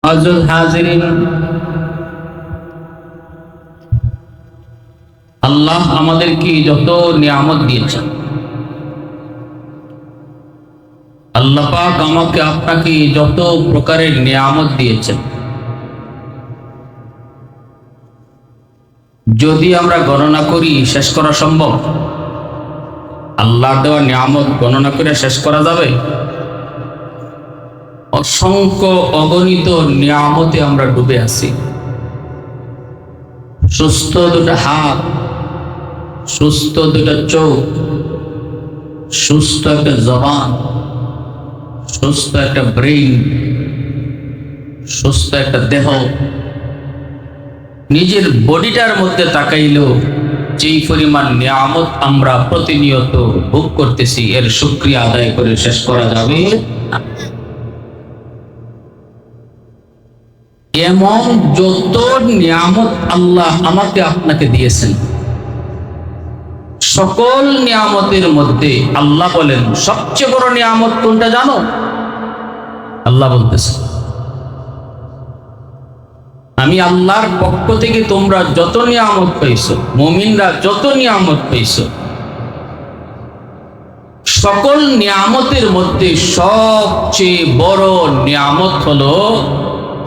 আজল হাজিরিন, আল্লাহ আমাদেরকে যত নিয়ামত দিয়েছেন, আল্লাহ পাক আমাকে আপনাকে যত প্রকারের নিয়ামত দিয়েছেন, যদি আমরা গণনা করি শেষ করা সম্ভব? আল্লাহর দেওয়া নিয়ামত গণনা করে শেষ করা যাবে? অসংখ্য অগণিত নিয়ামতে আমরা ডুবে আছি। সুস্থ দুটো হাত, সুস্থ দুটো চোখ, সুস্থ একটা জবান, সুস্থ একটা ব্রেইন, সুস্থ একটা দেহ। নিজের বডিটার মধ্যে তাকাইলেও যেই পরিমাণ নিয়ামত আমরা প্রতিনিয়ত ভোগ করতেছি, এর শুকরিয়া আদায় করে শেষ করা যাবে না। এমন যত নিয়ামত আল্লাহ আমাকে আপনাকে দিয়েছেন, সকল নিয়ামতের মধ্যে আল্লাহ বলেন সবচেয়ে বড় নিয়ামত কোনটা জানো? আল্লাহ বলতেছে, আমি আল্লাহর পক্ষ থেকে তোমরা যত নিয়ামত পাইছো, মুমিনরা যত নিয়ামত পাইছো, সকল নিয়ামতের মধ্যে সবচেয়ে বড় নিয়ামত হলো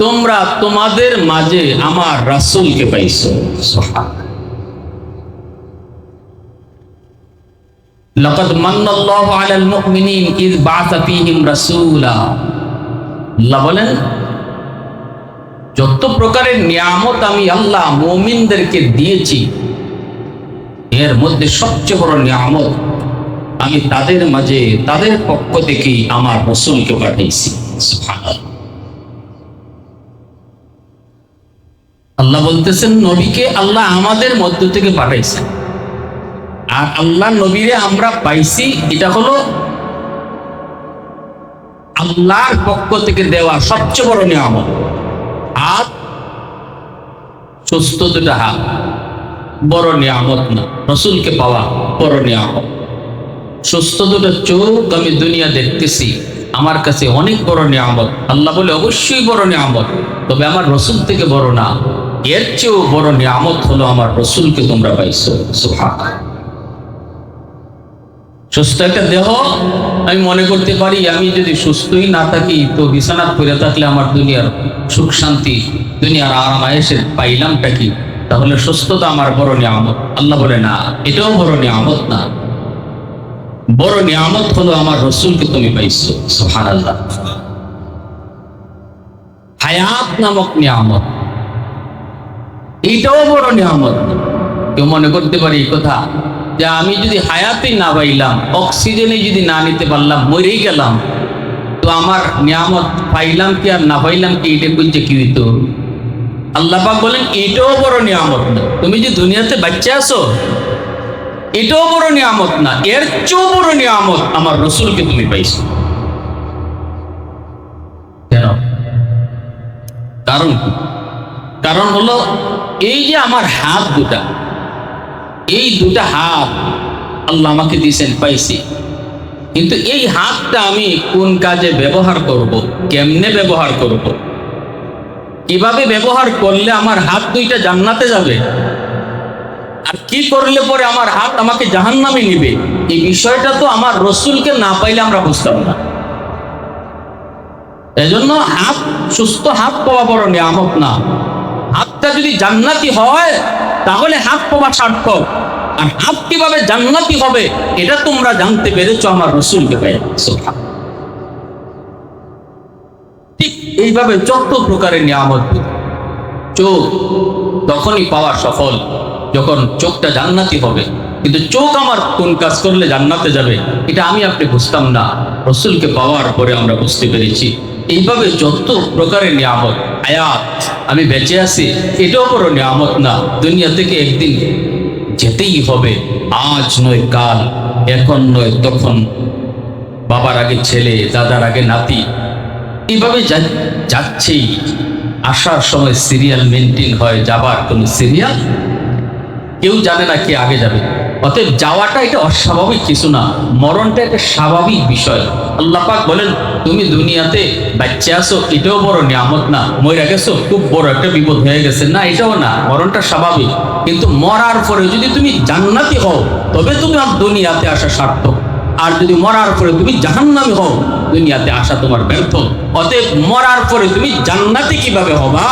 তোমরা তোমাদের মাঝে আমার রাসূলকে পাইছো। লাকাদ মান্নাল্লাহু আলাল মুমিনিন ইয বা'আসা ফীহিম রাসূলা। আল্লাহ বলেন যত প্রকারের নিয়ামত আমি আল্লাহ মুমিনদেরকে দিয়েছি, এর মধ্যে সবচেয়ে বড় নিয়ামত আমি তাদের মাঝে তাদের পক্ষ থেকে আমার রাসূলকে পাঠিয়েছি। সুবহানাল্লাহ। আল্লাহ বলতেছেন নবীকে আল্লাহ আমাদের মধ্য থেকে পাঠাইছেন, আর আল্লাহ নবীরে আমরা পাইছি, এটা হলো আল্লাহর পক্ষ থেকে দেওয়া সবচেয়ে বড় নিয়ামত। হাত, সুস্থ দুটা হাত বড় নিয়ামত না? রাসূলকে পাওয়া বড় নিয়ামত। সুস্থ দুটো চোখ, আমি দুনিয়া দেখতেছি, আমার কাছে অনেক বড় নিয়ামত। আল্লাহ বলে অবশ্যই বড় নিয়ামত, তবে আমার রাসূল থেকে বড় না। এর চেয়েও বড় নিয়ামত হলো আমার রাসূলকে তোমরা পাইছো। সুবহানাল্লাহ। সুস্থ একটা দেহ, আমি মনে করতে পারি আমি যদি সুস্থই না থাকি তো বিছানাত পড়ে থাকলে আমার দুনিয়ার সুখ শান্তি, দুনিয়ার আরাম আয়েশে পাইলামটা কি? তাহলে সুস্থতা আমার বড় নিয়ামত। আল্লাহ বলে না, এটাও বড় নিয়ামত না। বড় নিয়ামত হলো আমার রাসূলকে তুমি পাইছো। সুবহানাল্লাহ। হায়াত নামক নিয়ামত, এইটাও বড় নিয়ামত। কেউ মনে করতে পারি এই কথা যে আমি যদি হায়াতে না পাইলাম, অক্সিজেনে যদি না নিতে পারলাম, মরেই গেলাম, তো আমার নিয়ামত পাইলাম কি আর না পাইলাম কি, এটা বুঝছে কি হইতো? আল্লাহ পাক বলেন এটাও বড় নিয়ামত না। তুমি যে দুনিয়াতে বাচ্চা আছো, এটাও বড় নিয়ামত না। এর চেয়েও বড় নিয়ামত আমার রাসূলকে তুমি পাইছো। কেন? কারণ কি? কারণ হলো এই যে আমার হাত দুটা, এই দুটা হাত আল্লাহ আমাকে দিয়েছেন, পাইছি, কিন্তু এই হাতটা আমি কোন কাজে ব্যবহার করব, কেমনে ব্যবহার করব, কিভাবে ব্যবহার করলে আমার হাত দুইটা জান্নাতে যাবে, আর কি করলে পরে আমার হাত আমাকে জাহান্নামে নিবে, এই বিষয়টা তো আমার রাসূলকে না পাইলে আমরা বুঝতাম না। এজন্য হাত, সুস্থ হাত পাওয়া বড় নিয়ামত না। হাতটা যদি জান্নাতি হয় তাহলে হাত পাওয়া সার্থক। আর হাত কিভাবে জান্নাতি হবে এটা তোমরা জানতে পেরেছো আমার রাসূলকে পেয়ে। ঠিক এইভাবে যত প্রকারের নিয়ামত, চোখ তখনই পাওয়া সফল যখন চোখটা জান্নাতি হবে। কিন্তু চোখ আমার কোন কাজ করলে জান্নাতে যাবে এটা আমি আপনি বুঝতাম না, রাসূলকে পাওয়ার পরে আমরা বুঝতে পেরেছি। এইভাবে যত প্রকারের নিয়ামত, হায়াত, আমি বেঁচে আছি, এটাও বড় নিয়ামত না? দুনিয়া থেকে একদিন যেতেই হবে, আজ নয় কাল, এখন নয় তখন, বাবার আগে ছেলে, দাদার আগে নাতি, এইভাবে যাচ্ছেই। আসার সময় সিরিয়াল মেনটেন হয়, যাবার কোনো সিরিয়াল কেউ জানে না কে আগে যাবে। অতএব যাওয়াটা এটা অস্বাভাবিক কিছু না, মরণটা একটা স্বাভাবিক বিষয়। আল্লাহ পাক বলেন তুমি দুনিয়াতে বাচ্চা আছো এটাও বড় নিয়ামত না, মইরা গেছো খুব বড় একটা বিপদ হয়ে গেছে না, এটাও না, মরণটা স্বাভাবিক। কিন্তু মরার পরে যদি তুমি জান্নাতি হও তবে তুমি আর দুনিয়াতে আসা সার্থক, আর যদি মরার পরে তুমি জাহান্নামী হও দুনিয়াতে আসা তোমার ব্যর্থ। অতএব মরার পরে তুমি জান্নাতি কিভাবে হবা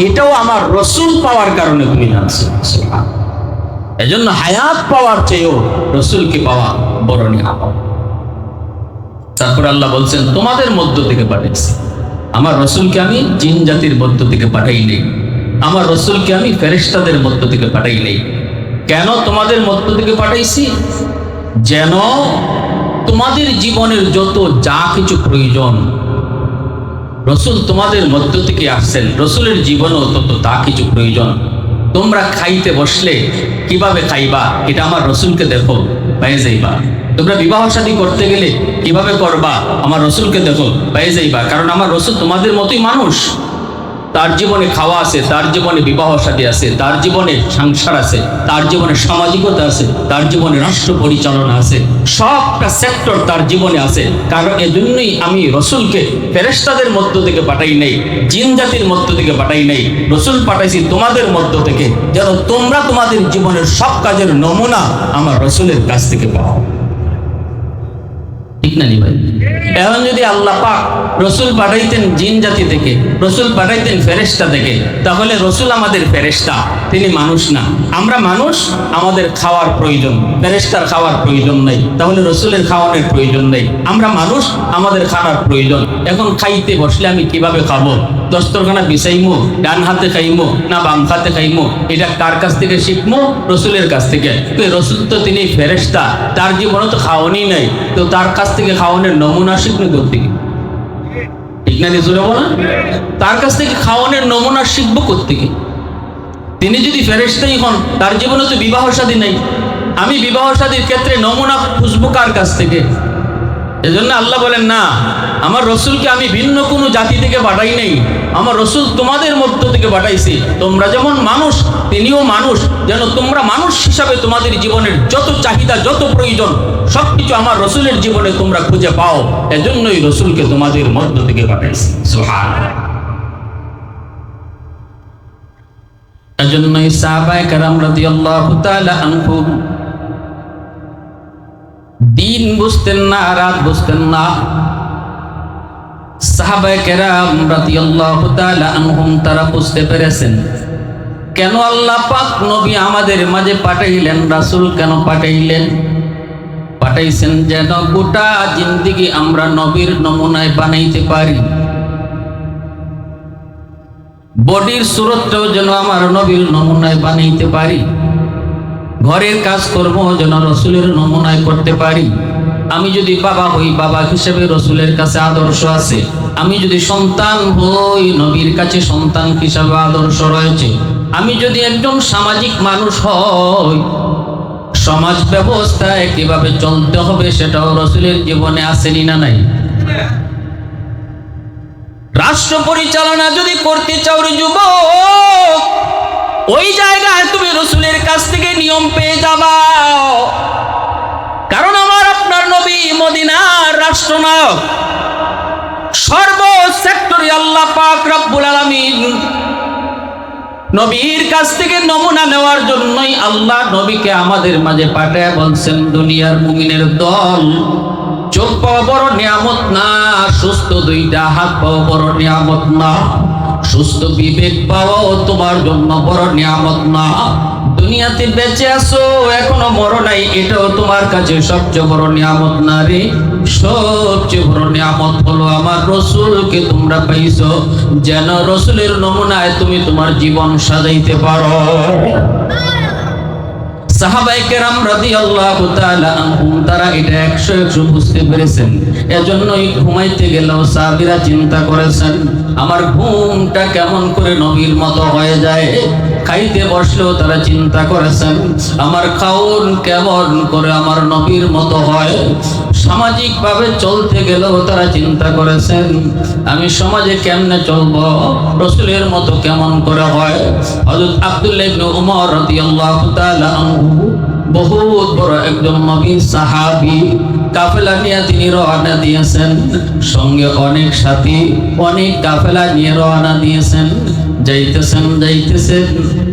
এটাও আমার রসুল পাওয়ার কারণে তুমি জানছো। এজন্য হায়াত পাওয়ার চেয়েও রসুলকে পাওয়া বড় নিয়ামত। তারপর আল্লাহ বলছেন তোমাদের মধ্য থেকে পাঠাইছি। আমার রসুলকে আমি জিন জাতির মধ্য থেকে পাঠাই নেই, আমার রসুলকে আমি ফেরেশতাদের মধ্য থেকে পাঠাই নেই। কেন তোমাদের মধ্য থেকে পাঠাইছি? যেন তোমাদের জীবনের যত যা কিছু প্রয়োজন, রসুল তোমাদের মধ্য থেকে আসছেন, রসুলের জীবনেও তত তা কিছু প্রয়োজন। তোমরা খাইতে বসলে কিভাবে খাইবা এটা আমার রসুলকে দেখো, পেয়ে যাইবা। তোমরা বিবাহ শাদী করতে গেলে কিভাবে করবা আমার রসুলকে দেখো, পেয়ে যাইবা। কারণ আমার রসুল তোমাদের মতোই মানুষ, তার জীবনে খাওয়া আছে, তার জীবনে বিবাহ শাদী আছে, তার জীবনে সংসার আছে, তার জীবনে সামাজিকতা আছে, তার জীবনে রাষ্ট্র পরিচালনা আছে, সবটা সেক্টর তার জীবনে আছে। কারণ এজন্যই আমি রসুলকে ফেরেশতাদের মধ্য থেকে পাঠাই নাই, জিন জাতির মধ্য থেকে পাঠাই নাই, রসুল পাঠাইছি তোমাদের মধ্য থেকে, যেন তোমরা তোমাদের জীবনের সব কাজের নমুনা আমার রসুলের কাছ থেকে পাও। ঠিক না নি ভাই? এখন যদি আল্লাহ পাক রসুল পাঠাইতেন জিন জাতি থেকে, রসুল পাঠাইতেন ফেরেশতা থেকে, তাহলে রসুল আমাদের ফেরেশতা, তিনি মানুষ না। আমরা মানুষ, আমাদের খাওয়ার প্রয়োজন, ফেরেশতার খাওয়ার প্রয়োজন নেই, তাহলে রসুলের খাওয়ানোর প্রয়োজন নেই। আমরা মানুষ, আমাদের খাওয়ার প্রয়োজন। এখন খাইতে বসলে আমি কিভাবে খাবো? দস্তরখানা বিছাইমো, ডান হাতে খাইমো না বাম হাতে খাইমো, এটা কার কাছ থেকে শিখবো? রসুলের কাছ থেকে। রসুল তো তিনি ফেরেশতা, তার জীবনে তো খাওয়ানি নাই, তো তার কাছ থেকে খাওয়ানোর নমুনা শিখবে কোত্থেকে? ঠিক না জোরে বলা? তার কাছ থেকে খাওয়ানোর নমুনা শিখবো কোত্থেকে? তিনি যদি ফেরেশতাই হন, তার জীবনে তো বিবাহ শাদী নাই, আমি বিবাহ শাদীর ক্ষেত্রে নমুনা খুঁজবো কার কাছ থেকে? এজন্য আল্লাহ বলেন না, আমার রসুলকে আমি ভিন্ন কোনো জাতি থেকে পাঠাই নাই, আমার রসুল তোমাদের মধ্য থেকে পাঠাইছি। তোমরা যেমন মানুষ, তিনিও মানুষ, যেন তোমরা মানুষ হিসাবে তোমাদের জীবনের যত চাহিদা, যত প্রয়োজন সবকিছু আমার রসুলের জীবনে তোমরা খুঁজে পাও। এজন্যই রসুলকে তোমাদের মধ্য থেকে পাঠাইছি। সুবহানাল্লাহ। এজন্যই সাহাবায়ে কেরাম রাদিয়াল্লাহু তাআলা আনহুম দিন বুঝতেন না, রাত বুঝতেন না। সাহাবায়ে কেরাম রাদিয়াল্লাহু তাআলা আনহুম তারা বুঝতে পেরেছেন কেন আল্লাহ পাক নবী আমাদের মাঝে পাঠাইলেন, রাসূল কেন পাঠাইলেন। পাঠাইছেন যেন গোটা জিন্দেগি আমরা নবীর নমুনায় বানাইতে পারি, বডির সুরতটাও যেন আমার নবীর নমুনায় বানাইতে পারি, ঘরের কাজ কর্ম যেন রসুলের নমুনায় করতে পারি। আমি যদি বাবা হই, বাবা হিসেবে রসুলের কাছে আদর্শ আছে। আমি যদি সন্তান হই, নবীর কাছে সন্তান হিসাবে আদর্শ রয়েছে। আমি যদি একজন সামাজিক মানুষ হই, সমাজ ব্যবস্থায় কিভাবে চলতে হবে সেটাও রসুলের জীবনে আসেনি না নাই? রাষ্ট্র পরিচালনা যদি করতে চাও রে যুবক, ওই জায়গায় তুমি রসুলের কাছ থেকে নিয়ম পেয়ে যাবা। কারণ আমার আপনার নবী মদিনার রাষ্ট্রনায়ক, সর্ব সেক্টরে আল্লাহ পাক রব্বুল আলামিন নবীর কাছ থেকে নমুনা নেওয়ার জন্যই আল্লাহ নবীকে আমাদের মাঝে পাঠায় বলছেন, দুনিয়ার মুমিনের দল, চোখ পাওয়া বড় নিয়ামত না, সুস্থ দুইটা হাত পাওয়া বড় নিয়ামত না, সুস্থ বিবেক পাওয়াও তোমার জন্য বড় নিয়ামত না, দুনিয়াতে বেঁচে আছো এখনো মরো নাই, এটাও তোমার কাছে সবচেয়ে বড় নিয়ামত না রে। সবচেয়ে বড় নিয়ামত হলো আমার রসুলকে তোমরা পাইছো, যেন রসুলের নমুনায় তুমি তোমার জীবন সাজাইতে পারো। সাহাবায়ে কেরাম রাদিয়াল্লাহু তাআলা আনহুম তারা এটা 100 বুঝতে পেরেছেন। এজন্যই ঘুমাইতে গেলেও সাহাবীরা চিন্তা করেছেন আমার ঘুমটা কেমন করে নবীর মতো হয়ে যায়। খাইতে বসলেও তারা চিন্তা করেছেন আমার খাওন কেমন করে আমার নবীর মতো হয়। সামাজিক ভাবে চলতে গেলেও তারা চিন্তা করেছেন আমি সমাজে কেমনে চলবো, রাসূলের মতো কেমন করে হয়। হযরত আব্দুল্লাহ ইবনে উমর রাদিয়াল্লাহু তাআলা আনহু বহুত বড় একজন নবীর সাহাবী, কাফেলা নিয়ে তিনি রওনা দিয়েছেন, সঙ্গে অনেক সাথী, অনেক কাফেলা নিয়ে রওনা দিয়েছেন। যাইতেছেন,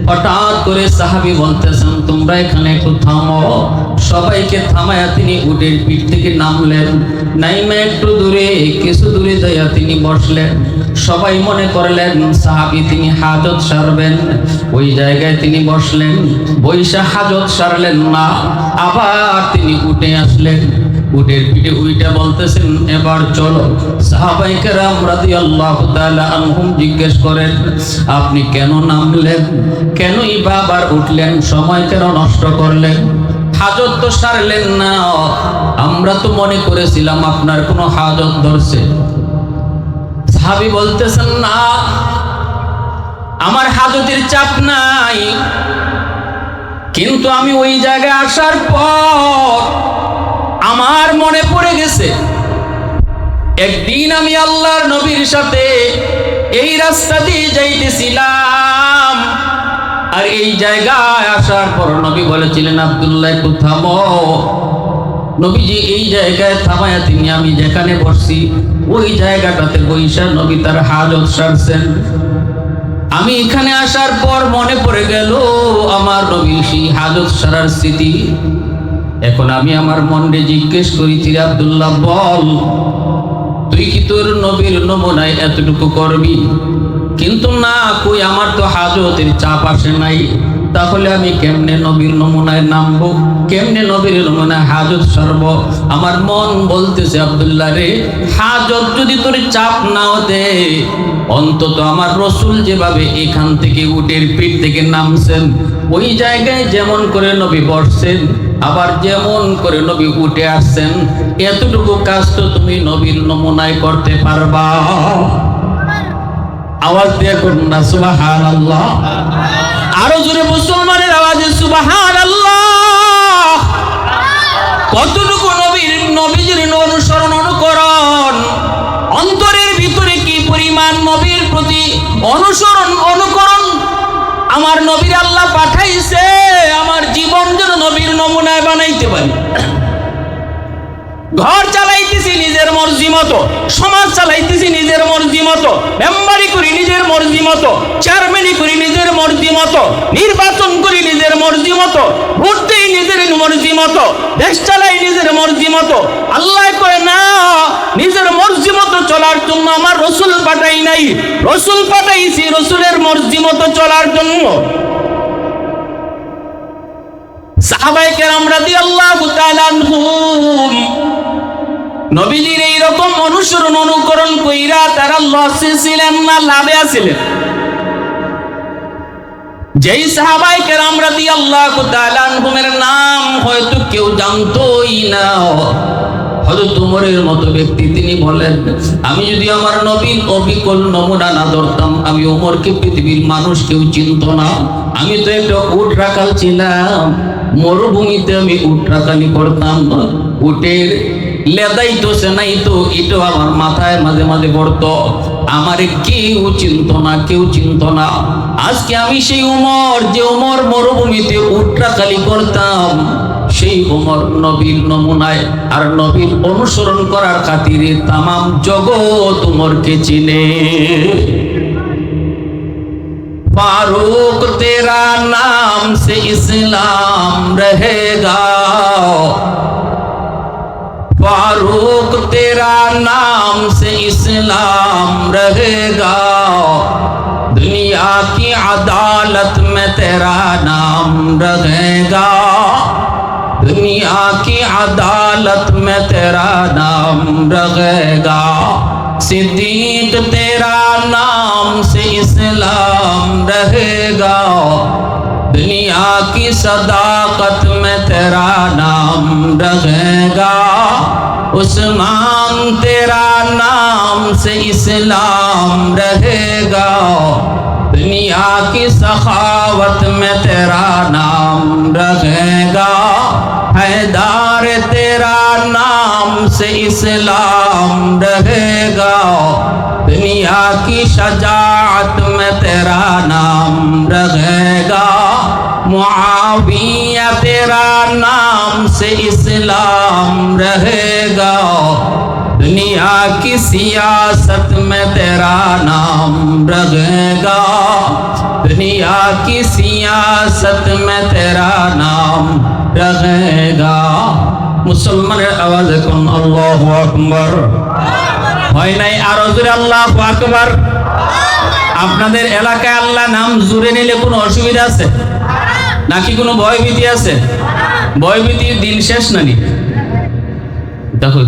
হঠাৎ করে সাহাবী বলতেছেন, তোমরা এখানে একটু থামো। সবাইকে থামায়া তিনি উটের পিঠ থেকে নামলেন, নাইমা একটু দূরে, কিছু দূরে যাইয়া তিনি বসলেন। সবাই মনে করলেন সাহাবী তিনি হাজত সারবেন, ওই জায়গায় তিনি বসলেন। বৈশা হাজত সারলেন না, আবার তিনি উঠে আসলেন। উটের পিঠে উইটা বলতেছেন, এবার চলো। সাহাবায়ে কেরাম রাদিয়াল্লাহু তাআলা আনহুম জিজ্ঞেস করেন, আপনি কেন নামলেন? কেনই বা আবার উঠলেন? সময় কেন নষ্ট করলেন? হাজত তো সারলেন না। আমরা তো মনে করেছিলাম আপনার কোনো হাজত ধরছে। সাহাবী বলতেছেন, না, আমার হাজতের চাপ নাই, কিন্তু আমি ওই জায়গায় আসার পর আমার মনে পড়ে গেছে একদিন আমি আল্লাহর নবীর সাথে এই রাস্তা দিয়ে যাইতেছিলাম, আর এই জায়গায় আসার পর নবী বলেছিলেন, আব্দুল্লাহ একটু থামো। নবীজি এই জায়গায় থামায়া তিনি আমি যেখানে বসছি ওই জায়গাটাতে বৈশা নবী তার হাজত সারছেন। আমি এখানে আসার পর মনে পড়ে গেল আমার নবীর সেই হাজত সারার স্মৃতি। এখন আমি আমার মনে জিজ্ঞেস করি, রে আব্দুল্লাহ বল, তুই কি তোর নবীর নমুনায় এতটুকু করবি? কিন্তু না, কই আমার তো হাজতের চাপ আসে নাই, তাহলে আমি কেমনে নবীর নমুনায় নামবো, কেমনে নবীর নমুনায় হাজত সারব? আমার মন বলতেছে, আব্দুল্লাহ রে, হাজত যদি তোর চাপ নাও দে, অন্তত আমার রসুল যেভাবে এখান থেকে উটের পিঠ থেকে নামছেন, ওই জায়গায় যেমন করে নবী বসছেন, আবার যেমন করে নবী উঠে আসছেন, এতটুকু কাজ তো তুমি নবীর নমুনায় করতে পারবা। আওয়াজ দিয়ে করুন না সুবহানাল্লাহ। আরো জোরে মুসলমানের আওয়াজে সুবহানাল্লাহ। কতটুকু নবীজির অনুসরণ অনুকরণ, অন্তরের ভিতরে কি পরিমাণ নবীর প্রতি অনুসরণ অনুকরণ আমার নবীর আল্লাহ পাঠাইছে, আমার জীবন যেন নবীর নমুনায় বানাইতে পারি। ঘর চালাইতেছি নিজের মর্জি মতো, সমাজ চালাইতেছি নিজের মর্জি মতো, মেম্বারি করি নিজের মর্জি মতো, চেয়ারম্যানই করি নিজের মর্জি মতো, নির্বাচন করি নিজের মর্জি মতো, ভোট দেই নিজের মর্জি মতো, দেশ চালাই নিজের মর্জি মতো। আল্লাহ কয় না, নিজের মর্জি মতো চলার জন্য আমার রসুল পাঠাই নাই, রসুল পাঠাইছি রসুলের মর্জি মতো চলার জন্য। সাহাবায়ে কেরাম রাদিয়াল্লাহু তাআলা আনহুম নবীজির এইরকম অনুসরণ অনুকরণ কইরা তারা লসে ছিলেন না, লাভে আছিলেন? যেই সাহাবায়ে কেরাম রাদিয়াল্লাহু তাআলা আনহুমের নাম হয়তো কেউ জানতোই না, হযরত উমরের মতো ব্যক্তি তিনি বলেন, আমি যদি আমার নবীর অবিকল নমুনা না ধরতাম, আমি উমরকে পৃথিবীর মানুষ কেউ চিনত না। আমি তো একটা উট রাখাল ছিলাম, মরুভূমিতে আমি উট রাখালি করতাম, উটের লেদাই তো সেনাই তো এটাও আমার মাথায় মাঝে মাঝে পড়তো, আমারে কেউ চিনত না, কেউ চিনত না। আজকে আমি সেই উমর, যে উমর মরুভূমিতে উট রাখালি করতাম, সেই উমর নবীর নমুনায় আর নবীর অনুসরণ করার খাতিরে তামাম জগৎ উমরকে চিনে। फारूक तेरा नाम से इस्लाम रहेगा, फारूक तेरा नाम से इस्लाम रहेगा, दुनिया की अदालत में तेरा नाम रहेगा, दुनिया की अदालत में तेरा नाम रहेगा, सिद्दीक तेरा नाम से इस्लाम रहेगा, दुनिया की सदाकत में तेरा नाम रहेगा, उस्मान तेरा नाम से इस्लाम रहेगा, दुनिया की सखावत में तेरा नाम रहेगा, हैदर तेरा नाम से इस्लाम रहेगा, दुनिया की शजाअत में तेरा नाम रहेगा, मुआविया तेरा से इस्लाम रहेगा, दुनिया की सियासत में तेरा नाम रहेगा, दुनिया की सियासत में तेरा नाम रहेगा। মুসলমানের আওয়াজে কোন আল্লাহু আকবার হয় নাই? আর জোরে আল্লাহু আকবার। আপনাদের এলাকায় আল্লাহ নাম জুড়ে নিলে কোনো অসুবিধা আছে নাকি কোনো ভয়ভীতি আছে? ভয়ভীতির দিন শেষ নানি দেখো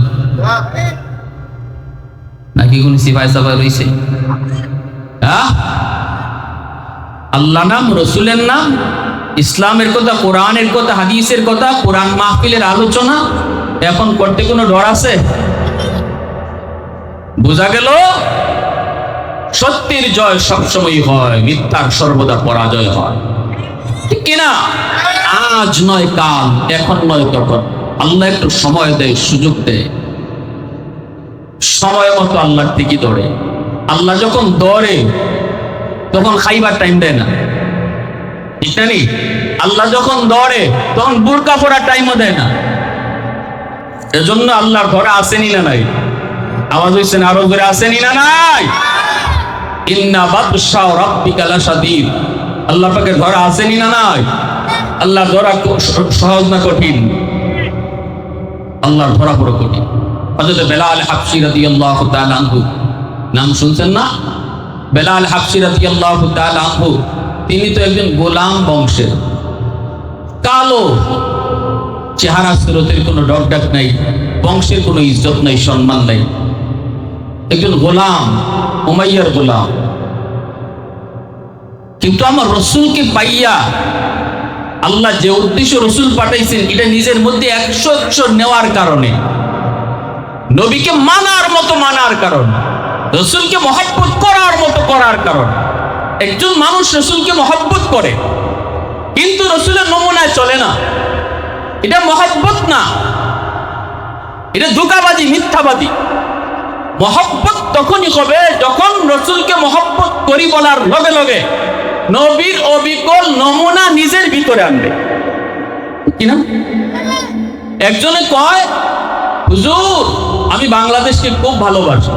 নাকি কোন সিপাই সাফাই রয়েছে? আল্লাহ নাম, রসুলের নাম, ইসলামের কথা, কোরআনের কথা, হাদিসের কথা, কোরআন মাহফিলের আলোচনা এখন করতে কোনো ডর আছে? বোঝা গেল সত্যের জয় সবসময় হয়, মিথ্যার সর্বদা পরাজয় হয়, ঠিক কিনা? আজ নয় কাল, এখন নয় তখন। আল্লাহ একটু সময় দেয়, সুযোগ দেয়, সময় মতো আল্লাহর দিকে দৌড়ে। আল্লাহ যখন দৌড়ে তখন খাইবার টাইম দেয় না, ঠিক না? আল্লাহ যখন দৌড়ে তখন বুরকা পরার টাইমও দেয় না। এজন্য আল্লাহর ঘরে আসেনি না নাই? আওয়াজ হইছে না? আরো ঘরে আসেনি না নাই? ইন্না বাতশা রাব্বিকা লাশাদীদ। আল্লাহ পাকের ঘরে আসেনি না নাই? আল্লাহর ধরা সহজ না কঠিন? আল্লাহর ধরা বড় কঠিন। হযরত বেলাল হাবশী রাদিয়াল্লাহু তাআলা আনহু, নাম শুনছেন না? বেলাল হাবশী রাদিয়াল্লাহু তাআলা আনহু, তিনি তো একজন গোলাম বংশের, কালো চেহারা, সুরতের কোনো ডকডাক নাই, বংশের কোনো ইজ্জত নাই, সম্মান নাই, একজন গোলাম, উমাইয়ার গোলাম। কিন্তু আমার রসুলকে পাইয়া আল্লাহ যে উদ্দেশ্য রসুল পাঠাইছেন এটা নিজের মধ্যে 100 নেওয়ার কারণে, নবীকে মানার মতো মানার কারণে, রসুলকে মহব্বত করার মতো করার কারণে। একজন মানুষ রসুলকে মহব্বত করে কিন্তু রসুলের নমুনায় চলে না, এটা মহব্বত না, এটা ধোঁকাবাজি, মিথ্যাবাদী। মহব্বত তখনই হবে যখন রসুলকে মহব্বত করি বলার লগে লগে নবীর অবিকল নমুনা নিজের ভিতরে আনবে, কিনা? একজনে কয়, হুজুর আমি বাংলাদেশকে খুব ভালোবাসি,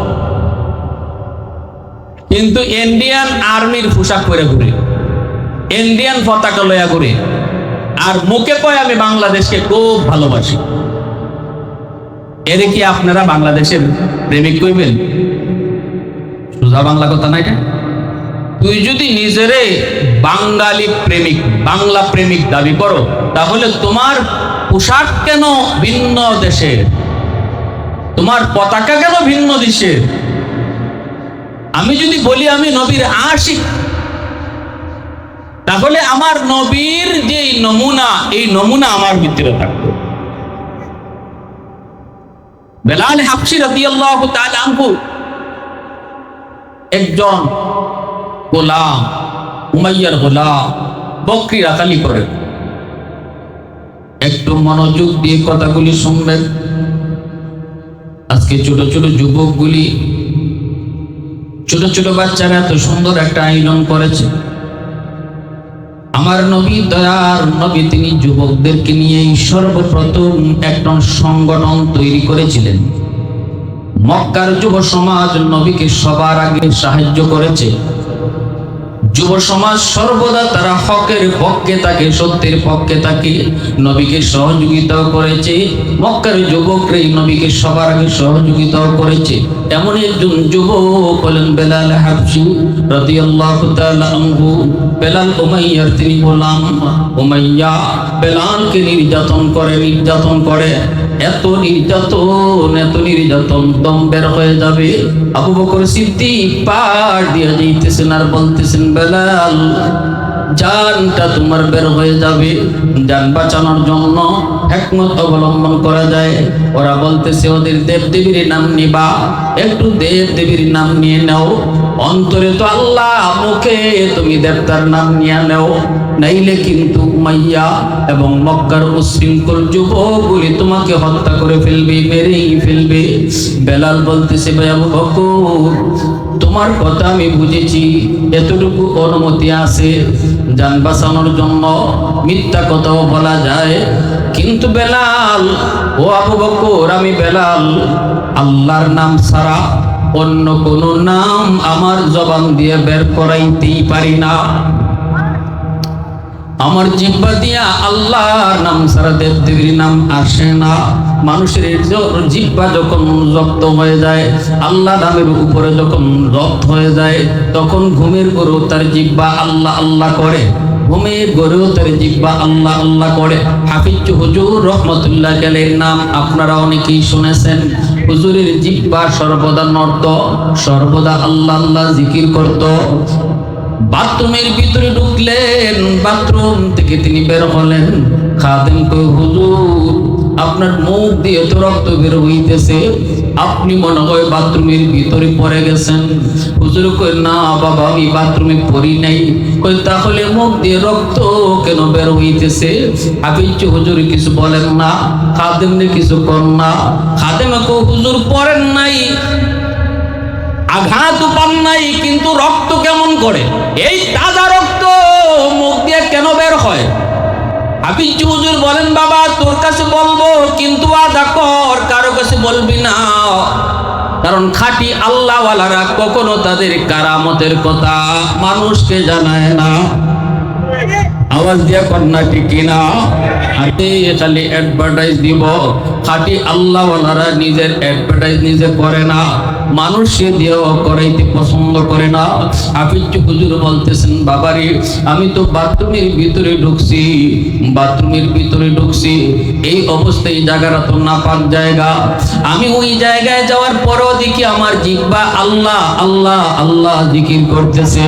কিন্তু ইন্ডিয়ান আর্মির পোশাক পরে ঘুরে, ইন্ডিয়ান পতাকা লয়া ঘুরে, আর মুখে কয় আমি বাংলাদেশকে খুব ভালোবাসি। এর কি আপনারা বাংলাদেশের প্রেমিক কইবেন? সোজা বাংলা কথা না এটা। তুই যদি নিজেরে বাঙালি প্রেমিক, বাংলা প্রেমিক দাবি করো, তাহলে তোমার পোশাক কেন ভিন্ন দেশের? তোমার পতাকা কেন ভিন্ন দেশের? আমি যদি বলি আমি নবীর আশিক, তাহলে আমার নবীর যে নমুনা, এই নমুনা আমার ভিতরে থাকবে। বেলাল হাবশী রাদিয়াল্লাহু তাআলা আনহু একজন গোলাম, উমাইয়ার গোলাম, বকরি রাখালি করে। একটু মনোযোগ দিয়ে কথাগুলি শুনবেন। আজকে ছোট ছোট যুবকগুলি, ছোট ছোট বাচ্চারা এত সুন্দর একটা আয়োজন করেছে। আমার নবী, দয়ার নবী, তিনি যুবকদেরকে নিয়ে সর্বপ্রথম একটা সংগঠন তৈরি করেছিলেন। মক্কার যুব সমাজ নবীকে সবার আগে সাহায্য করেছে। যুব সমাজ সর্বদা তারা হকের পক্ষে থাকে, সত্যের পক্ষে থাকে, নবীকে সহযোগিতাও করেছে। মক্কার যুবকরাই নবীকে সবার আগে সহযোগিতাও করেছে। এমন একজন যুবক হলেন বেলাল হাবশী রাদিয়াল্লাহু তাআলা আনহু। বেলাল উমাইয়ার তিনি গোলাম। উমাইয়া বেলালকে নির্যাতন করে, এত নির্যাতন দম বের হয়ে যাবে। আবু বকর সিদ্দিক পার দিয়ে যাইতেছেন আর বলতেছেন, বেলাল জানটা তোমার বের হয়ে যাবে। জান বাঁচানোর জন্য হিকমত অবলম্বন করা যায়। ওরা বলতেছে, ওদের দেবদেবীর নাম নিবা, একটু দেবদেবীর নাম নিয়ে নাও। অন্তরে তো আল্লাহ, মুখে তুমি দেবতার নাম নিয়ে নাও। নাইলে কিন্তু উমাইয়া এবং মক্কার উশৃঙ্খল যুবকগুলি তোমাকে হত্যা করে ফেলবে, মেরেই ফেলবে। বেলাল বলতেছে, ভাই আবু বকর, তোমার কথা আমি বুঝেছি, এতটুকু অনুমতি আছে, জান বাঁচানোর জন্য মিথ্যা কথাও বলা যায়। কিন্তু বেলাল, ও আবু বকর, আমি বেলাল আল্লাহর নাম ছাড়া অন্য কোনো নাম আমার জবান দিয়ে বের করাইতেই পারি না। আমার জিহ্বা দিয়া আল্লাহর নাম ছাড়া দেবদেবীর নাম আসে না। মানুষের জিহ্বা যখন রক্ত হয়ে যায়, আল্লাহ নামের উপরে যখন রক্ত হয়ে যায়, তখন ঘুমের গরু তার জিহ্বা আল্লাহ আল্লাহ করে, ঘুমের গরু তার জিহ্বা আল্লাহ আল্লাহ করে। হাফিজ হুজুর রহমতুল্লাহ আলাইহির নাম আপনারা অনেকেই শুনেছেন। হুজুরের জিহ্বা সর্বদা নড়ত, সর্বদা আল্লাহ আল্লাহ জিকির করত। বাথরুমের ভিতরে ঢুকলেন, বাথরুম থেকে তিনি বের হলেন, খাদেম কই, হুজুর আপনার মুখ দিয়ে তো রক্ত বের হইতেছে, আপনি মনে হয় বাথরুমের ভিতরে পড়ে গেছেন। হুজুর কই, না বাবা, আমি বাথরুমে পড়ি নাই। কই, তাহলে মুখ দিয়ে রক্ত কেন বের হইতেছে? হাফিজ হুজুর কিছু বলেন না, খাদেমনে কিছু কর না। খাদেম কই, হুজুর পড়েন নাই, আঘাত পান নাই, কিন্তু রক্ত কেমন করে? এই তাজা রক্ত মুখ দিয়ে কেন বের হয়? হাফিজ হুজুর বলেন, বাবা তোর কাছে বলবো, কিন্তু আদা কর, কারো কাছে বলবি না। কারণ খাঁটি আল্লাহওয়ালারা কখনো তাদের কারামতের কথা মানুষকে জানায় না। আওয়াজ দিয়া কন্যা ঠিক কিনা? খালি অ্যাডভার্টাইজ দিব। খাঁটি আল্লাহওয়ালারা নিজের অ্যাডভার্টাইজ নিজে করে না, মানুষকে দিয়েও করাইতে পছন্দ করে না। হাফিজ হুজুর বলতেছেন, বাবারে আমি তো বাথরুমের ভিতরে ঢুকছি, বাথরুমের ভিতরে ঢুকছি, এই অবস্থায় জায়গাটা তো নাপাক জায়গা। আমি ওই জায়গায় যাওয়ার পরও দেখি আমার জিহ্বা আল্লাহ আল্লাহ আল্লাহ জিকির করতেছে।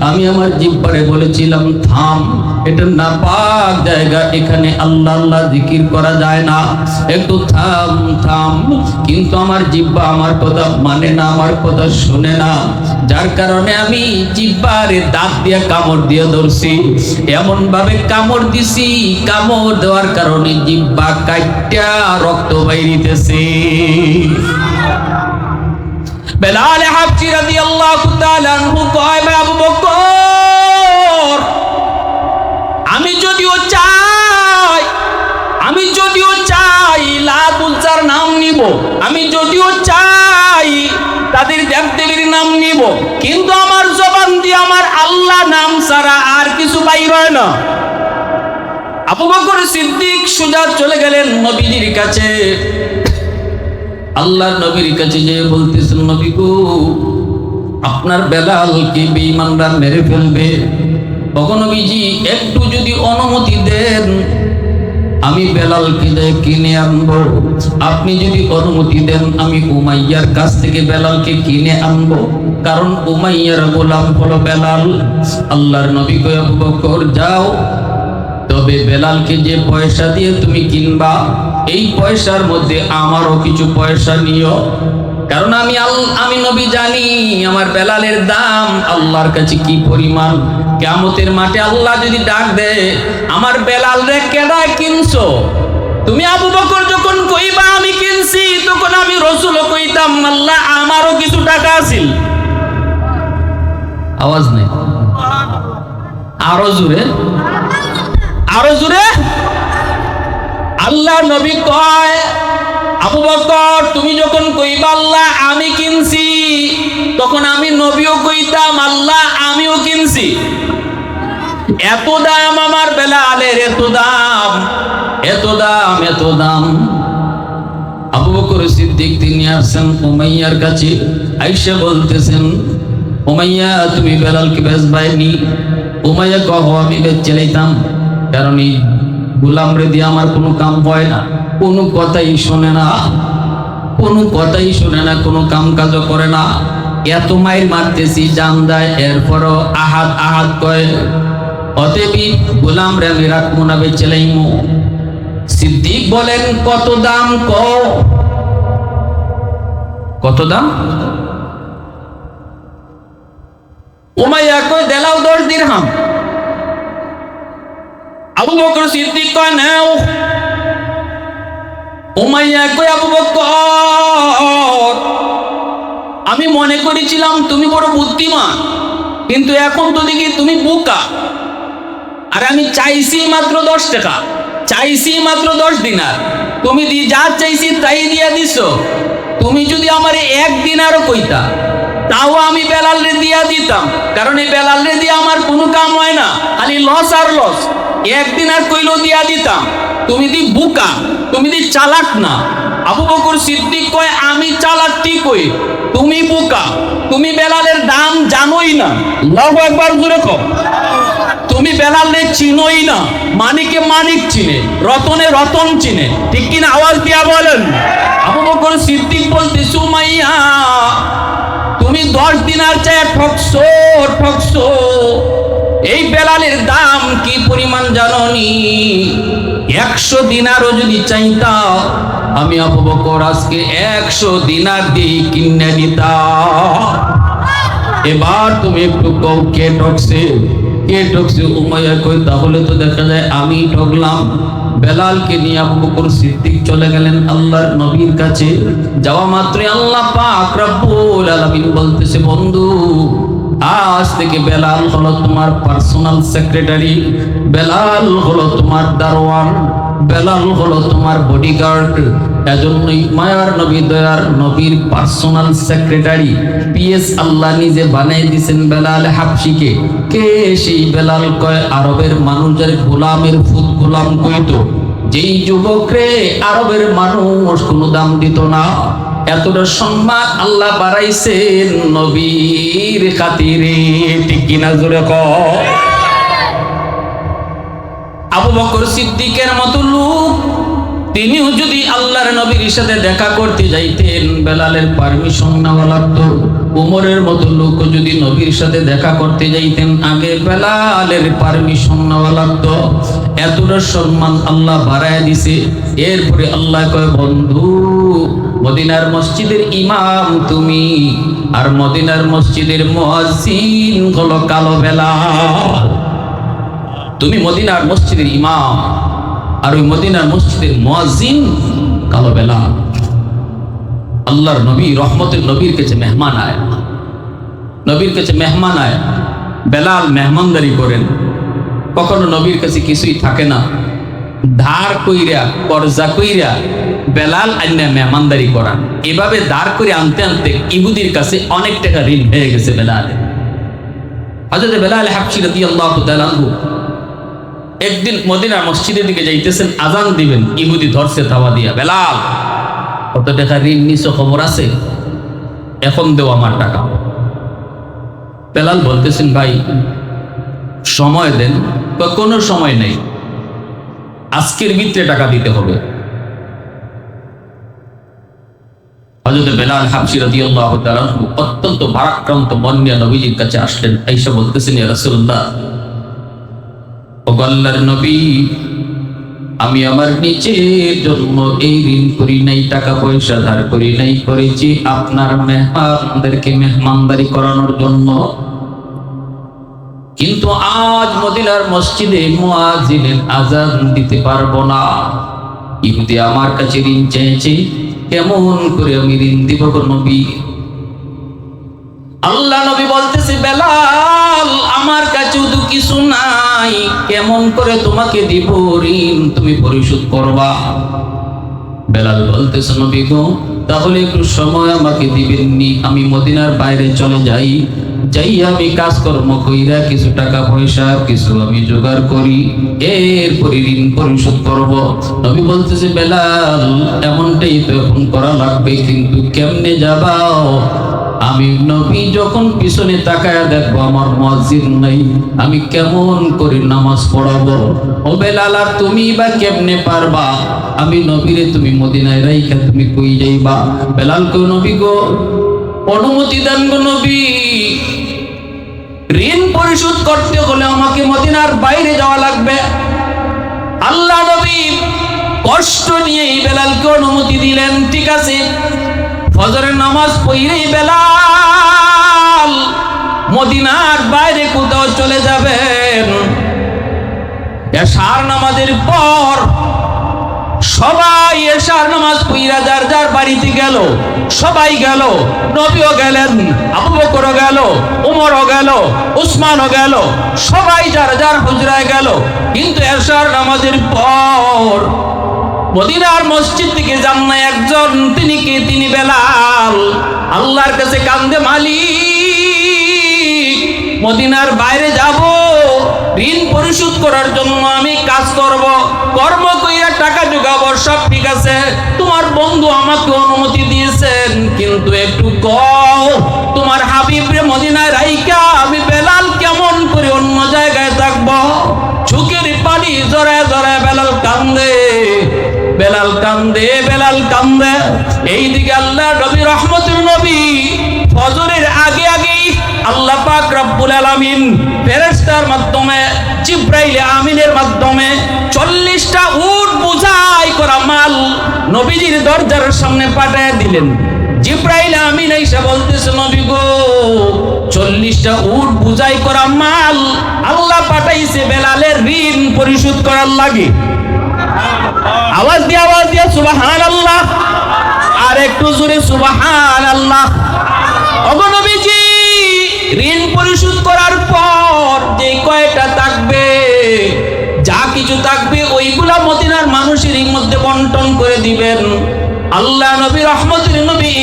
আমি আমার জিহ্বারে বলেছিলাম, থাম, এটা নাপাক জায়গা, এখানে আল্লাহ আল্লাহ জিকির করা যায় না, একটু থাম থাম। কিন্তু আমার জিহ্বা আমার কথা মানে না, আমার কথা শুনে না, যার কারণে আমি জিহ্বারে দাঁত দিয়ে কামড় দিয়ে ধরছি। এমন ভাবে কামড় দিছি, কামড় দেওয়ার কারণে জিহ্বা কাইটা রক্ত বাইরিতেছে। বেলাল হাবশী রাদিয়াল্লাহু তাআলা আনহু কয়, আবু বকর, আমি যদিও চাই লাত উজ্জার নাম নিব, আমি যদিও চাই তাদের দেবদেবীর নাম নিব, কিন্তু আমার জবান দিয়ে আমার আল্লাহ নাম ছাড়া আর কিছু বাইর হয় না। আবু বকর সিদ্দিক সোজা চলে গেলেন নবীজির কাছে। আল্লাহর নবীর কাছে যে বলতেছেন, নবী গো, আপনার বেলালকে বেঈমানরা মেরে ফেলবে, তখন নবীজি একটু যদি অনুমতি দেন আমি বেলালকে কিনে আনবো। আপনি যদি অনুমতি দেন আমি উমাইয়ার কাছ থেকে বেলালকে কিনে আনবো, কারণ উমাইয়ার গোলাম হলো বেলাল। আল্লাহর নবী কয়, আবু বকর যাও, তবে বেলালকে যে পয়সা দিয়ে তুমি কিনবা এই পয়সার মধ্যে আমারও কিছু পয়সা নিও, কারণ আমি নবী জানি আমার বেলালের দাম আল্লাহর কাছে কি পরিমাণ। কিয়ামতের মাঠে আল্লাহ যদি ডাক দেয়, আমার বেলাল রে কেডা কিনছো? তুমি আবু বকর যখন কইবা আমি কিনছি, তখন আমি রাসূলও কইতাম, আল্লাহ আমারও কিছু টাকা আছিল। আওয়াজ নেই, আরো জোরে, আরো জোরে। আল্লাহ নবী কয়, আবু বকর তুমি যখন কইবা আল্লাহ আমি কিনছি, তখন আমি নবীও কইতাম আল্লাহ আমিও কিনছি। এত দাম আমার বেলালের, এত দাম, এত দাম, এত দাম। আবু বকর সিদ্দিক তিনি আসছেন উমাইয়ার কাছে, আয়েশা বলতেছেন, উমাইয়া তুমি বেলালকে বেচবাইনি? উমাইয়া কহ, আমি বেচে লাইতাম, কারণ এই গোলাম রে দিয়ে আমার কোনো কাম হয় না, কোনো কথাই শোনে না, কোনো কথাই শোনে না, কোনো কাম কাজও করে না। এত মাইর মারতেছি জান যায়, এরপরও আহাত আহাত কয়, অতএবই গোলাম রে আমি রাখবো না, বেচে লাইমু। সিদ্দিক বলেন, কত দাম কও? কত দাম? উমাইয়া কয়, দেলাও 10 দিরহাম। বকর সিদ্দিক কয় নাও। উমাইয়া কয় আবু বকর, আমি মনে করেছিলাম তুমি বড় বুদ্ধিমান, কিন্তু এখন তো দেখি তুমি বোকা। আর আমি চাইছি মাত্র 10 টাকা, চাইছি মাত্র 10 দিনার, তুমি যা চাইছি তাই দিয়া দিছো। তুমি যদি আমার 1 দিনারও কইতা, তাও আমি বেলালে দিয়া দিতাম, কারণ এই বেলালে দিয়ে আমার কোনো কাম হয় না, খালি লস আর লস। 1 দিনার কইলেও দিয়া দিতাম। তুমি দি বোকা, তুমি দি চালাক না। আবু বকর সিদ্দিক কয় আমি চালাক ঠিকই, তুমি বোকা, তুমি বেলালের দাম জানোই না। আল্লাহু আকবার, জোরে কও। তুমি বেলালে চিনোই না, মানিকে মানিক চিনে, রতনে রতন চিনে, ঠিক কিনা? আওয়াজ দিয়া বলেন। আবু বকর সিদ্দিক বলতে, সুমাইয়া তুমি 10 দিনার চায় ঠকছো, ঠকছো। এই বেলালের দাম কি পরিমাণ জানোনি? 100 দিনারও যদি চাইতা, আমি আবু বকর আজকে 100 দিনার দিয়ে কিনে দিতাম। এবার তুমি একটু কও, কে ঠকছে, কে ঠকছে? উমাইয়া কই, তাহলে তো দেখা যায় আমি ঠকলাম। বেলালকে নিয়ে আবু বকর সিদ্দিক চলে গেলেন আল্লাহর নবীর কাছে। যাওয়া মাত্রই আল্লাহ পাক রব্বুল আলামিন বলতেছে, বন্ধু আজ থেকে বেলাল হলো তোমার পার্সোনাল সেক্রেটারি, বেলাল হলো তোমার দারোয়ান, বেলাল হলো তোমার বডিগার্ড। এজন্যই মায়ার নবী দয়ার নবীর পার্সোনাল সেক্রেটারি পিএস আল্লাহ নিজে বানাই দিয়েছেন বেলাল হাবশিকে। কে সেই বেলাল? কয় আরবের মানুষের গোলামের ফুত গোলাম কইতো। যেই যুবক রে আরবের মানুষ কোনো দাম দিত না, এতটা সম্মান আল্লাহ বাড়াইছেন নবীর খাতিরে, ঠিক কিনা? জোরে কয়। আবু বকর সিদ্দিকের মতো লোক, তিনিও যদি আল্লাহর নবীর সাথে দেখা করতে যাইতেন, বেলালের পারমিশন নেওয়া লাগতো। উমরের মতো লোক যদি নবীর সাথে দেখা করতে যাইতেন, আগে বেলালের পারমিশন নেওয়া লাগতো। এতটা সম্মান আল্লাহ বাড়ায় দিছে। এরপরে আল্লাহ কয়, বন্ধু মদিনার মসজিদের ইমাম তুমি, আর মদিনার মসজিদের মুয়াজ্জিন হলো কালো বেলাল। তুমি মদিনার মসজিদের ইমাম, আর ওই মদিনার মসজিদের মুয়াজ্জিন কালো বেলাল। আল্লাহর নবী রহমতের নবীর কাছে মেহমান আয়, নবীর কাছে মেহমান আয়। বেলাল মেহমানদারি করেন। কখনো নবীর কাছে কিছুই থাকে না, ধার কইরা কর্জা কইরা বেলাল আইনা মেহমানদারি করান। এভাবে ধার করে আনতে আনতে ইহুদির কাছে অনেক টাকা ঋণ হয়ে গেছে বেলালের। হযরত বেলাল হাবশী রাদিয়াল্লাহু তাআলা আনহু একদিন মদিনার মসজিদের দিকে যাইতেছেন, আজান দিবেন, ইহুদি ধরছে তাওয়া দিয়া, বেলাল কত টাকা ঋণ নিছো খবর আছে? এখন দেও আমার টাকা। বেলাল বলতেছেন, ভাই সময় দেন। কোনো সময় নেই, আজকের ভিতরে টাকা দিতে হবে। হযরত বেলাল হাবশী রাদিয়াল্লাহু তাআলা অত্যন্ত ভারাক্রান্ত মন নিয়ে নবীজির কাছে আসলেন। আয়েশা বলতেছেন, ইয়া রাসূলুল্লাহ, ও আল্লাহর নবী, আমি আমার নিজের জন্য এই ঋণ করি নাই, টাকা পয়সা ধার করি নাই, করেছি আপনার মেহমানদেরকে মেহমানদারি করানোর জন্য। কিন্তু আজ মদিনার মসজিদে মুয়াজ্জিনের আজান দিতে পারবো না। ইহুদি আমার কাছে ঋণ চেয়েছে, কেমন করে আমি ঋণ দিব গো নবী? আল্লাহ নবী বলতেছে, বেলাল আমার কাছে তো কিছু নাই, কেমন করে তোমাকে দিব ঋণ? তুমি পরিশোধ করবা। বেলাল বলতেছে, নবী গো, তাহলে একটু সময় আমাকে দিবেননি, আমি মদিনার বাইরে চলে যাই, যাই আমি কাজকর্ম কইরা কিছু টাকা পয়সা কিছু আমি জোগাড় করি, এরপরে ঋণ পরিশোধ করব। নবী বলতেছে, বেলাল এমনটাই তো এখন করা লাগবে, কিন্তু কেমনে যাবাও? আমি নবী যখন পিছনে তাকায়া দেখবো আমার মুয়াজ্জিন নাই, আমি কেমন করে নামাজ পড়াবো? ও বেলাল, আর তুমি বা কেমনে পারবা? আমি নবীরে তুমি মদিনায় রাইখা তুমি কই যাইবা? বেলাল কই, নবী গো অনুমতি দেন গো নবী, ঋণ পরিশোধ করতে হলে আমাকে মদিনার বাইরে যাওয়া লাগবে। আল্লাহ নবী কষ্ট নিয়ে বেলালকে অনুমতি দিলেন। ঠিক আছে, ফজরের নামাজ পড়েই বেলাল মদিনার বাইরে কোথাও চলে যাবেন। এশার নামাজের পর সবাই এশার নামাজ পড়া যার যার বাড়িতে গেল, সবাই গেল, নবীও গেলেন, আবু বকরও গেল, উমরও গেল, উসমানও গেল, সবাই যার যার হুজরায় গেল। কিন্তু এশার নামাজের পর মদিনার মসজিদ থেকে যান না একজন, তিনি কে? তিনি বেলাল। আল্লাহর কাছে কান্দে, মালিক মদিনার বাইরে যাব, ঋণ পরিশোধ করার জন্য আমি কাজ করব, কর্ম কইরা টাকা জোগাবো, সব ঠিক আছে, তোমার বন্ধু আমাকে অনুমতি দিয়েছেন, কিন্তু একটু কও তোমার হাবিবরে মদিনায় রাইকা আমি বেলাল কেমন করে অন্য জায়গায় থাকবো? চোখের পানি জড়ায় জড়ায় বেলাল কান্দে, বেলাল কান্দে, বেলাল কান্দে। এইদিকে আল্লাহ নবী রহমতের নবী ফজরের আগে আগেই আল্লাহ পাক রব্বুল আলামিন ফেরেশতার মাধ্যমে, জিবরাইল আমিনের মাধ্যমে 40টা উট বোঝাই করা মাল নবীজির দরজার সামনে পাঠিয়ে দিলেন। জিবরাইল আমিন এসে বলতেছে, নবী গো, 40টা উট বোঝাই করা মাল আল্লাহ পাঠাইছে বেলালের ঋণ পরিশোধ করার লাগে। আওয়াজ দিয়ে সুবহানাল্লাহ, আর একটু জোরে সুবহানাল্লাহ। ওগো নবীজি, ঋণ পরিশোধ করার পর যে কয়টা থাকবে, যা কিছু থাকবে, ওইগুলা মদিনার মানুষের মধ্যে বন্টন করে দিবেন। আল্লাহ নবী রহমতের নবী